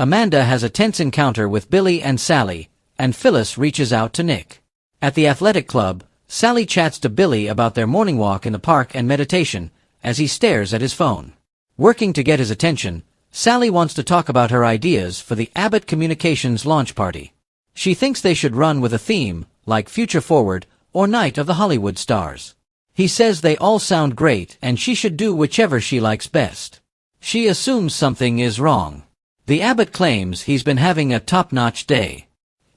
Amanda has a tense encounter with Billy and Sally, and Phyllis reaches out to Nick. At the athletic club, Sally chats to Billy about their morning walk in the park and meditation, as he stares at his phone. Working to get his attention, Sally wants to talk about her ideas for the Abbott Communications launch party. She thinks they should run with a theme, like Future Forward or Night of the Hollywood Stars. He says they all sound great and she should do whichever she likes best. She assumes something is wrong. The Abbott claims he's been having a top-notch day.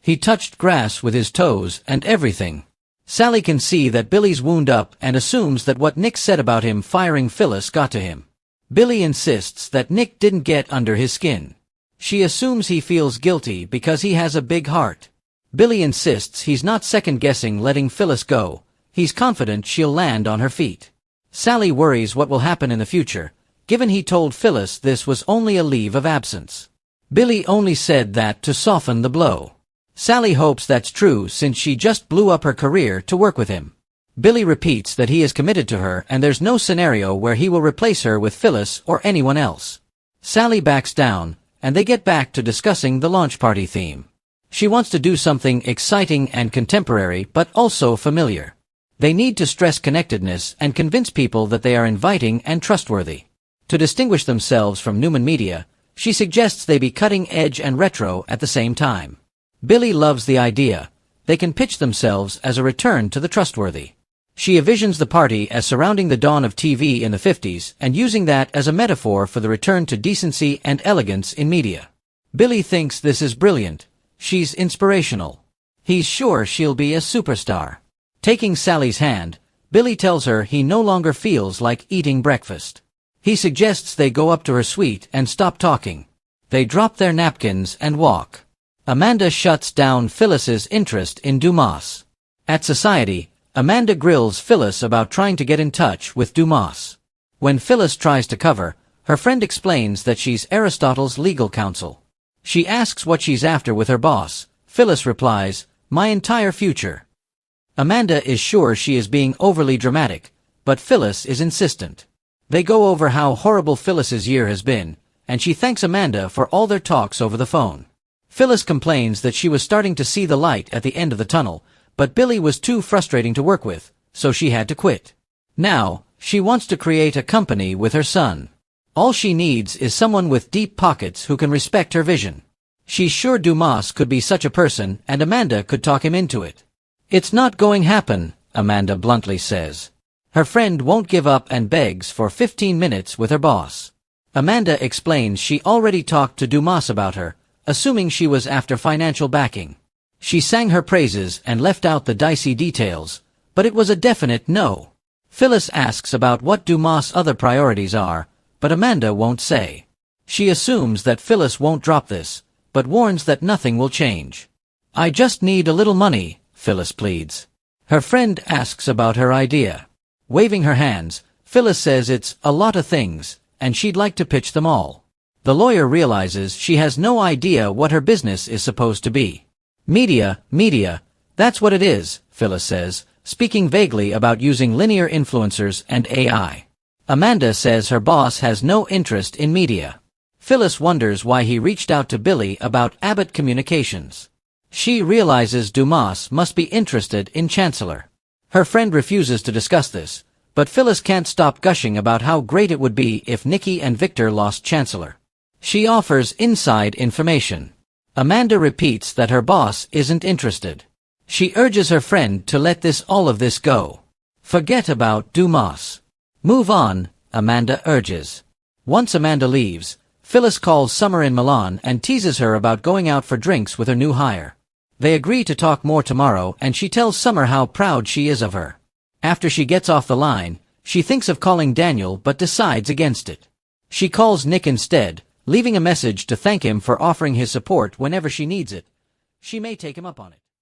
He touched grass with his toes and everything. Sally can see that Billy's wound up and assumes that what Nick said about him firing Phyllis got to him. Billy insists that Nick didn't get under his skin. She assumes he feels guilty because he has a big heart. Billy insists he's not second-guessing letting Phyllis go. He's confident she'll land on her feet. Sally worries what will happen in the future, given he told Phyllis this was only a leave of absence. Billy only said that to soften the blow. Sally hopes that's true since she just blew up her career to work with him. Billy repeats that he is committed to her and there's no scenario where he will replace her with Phyllis or anyone else. Sally backs down, and they get back to discussing the launch party theme. She wants to do something exciting and contemporary but also familiar. They need to stress connectedness and convince people that they are inviting and trustworthy. To distinguish themselves from Newman media, she suggests they be cutting-edge and retro at the same time. Billy loves the idea. They can pitch themselves as a return to the trustworthy. She envisions the party as surrounding the dawn of TV in the 50s and using that as a metaphor for the return to decency and elegance in media. Billy thinks this is brilliant. She's inspirational. He's sure she'll be a superstar. Taking Sally's hand, Billy tells her he no longer feels like eating breakfast. He suggests they go up to her suite and stop talking. They drop their napkins and walk. Amanda shuts down Phyllis's interest in Dumas. At Society, Amanda grills Phyllis about trying to get in touch with Dumas. When Phyllis tries to cover, her friend explains that she's Aristotle's legal counsel. She asks what she's after with her boss. Phyllis replies, "My entire future." Amanda is sure she is being overly dramatic, but Phyllis is insistent. They go over how horrible Phyllis's year has been, and she thanks Amanda for all their talks over the phone. Phyllis complains that she was starting to see the light at the end of the tunnel, but Billy was too frustrating to work with, so she had to quit. Now, she wants to create a company with her son. All she needs is someone with deep pockets who can respect her vision. She's sure Dumas could be such a person and Amanda could talk him into it. "It's not going to happen," Amanda bluntly says. Her friend won't give up and begs for 15 minutes with her boss. Amanda explains she already talked to Dumas about her, assuming she was after financial backing. She sang her praises and left out the dicey details, but it was a definite no. Phyllis asks about what Dumas' other priorities are, but Amanda won't say. She assumes that Phyllis won't drop this, but warns that nothing will change. "I just need a little money," Phyllis pleads. Her friend asks about her idea. Waving her hands, Phyllis says it's a lot of things, and she'd like to pitch them all. The lawyer realizes she has no idea what her business is supposed to be. Media, that's what it is," Phyllis says, speaking vaguely about using linear influencers and AI. Amanda says her boss has no interest in media. Phyllis wonders why he reached out to Billy about Abbott Communications. She realizes Dumas must be interested in Chancellor. Her friend refuses to discuss this, but Phyllis can't stop gushing about how great it would be if Nikki and Victor lost Chancellor. She offers inside information. Amanda repeats that her boss isn't interested. She urges her friend to let all of this go. Forget about Dumas. Move on, Amanda urges. Once Amanda leaves, Phyllis calls Summer in Milan and teases her about going out for drinks with her new hire. They agree to talk more tomorrow and she tells Summer how proud she is of her. After she gets off the line, she thinks of calling Daniel but decides against it. She calls Nick instead, leaving a message to thank him for offering his support whenever she needs it. She may take him up on it.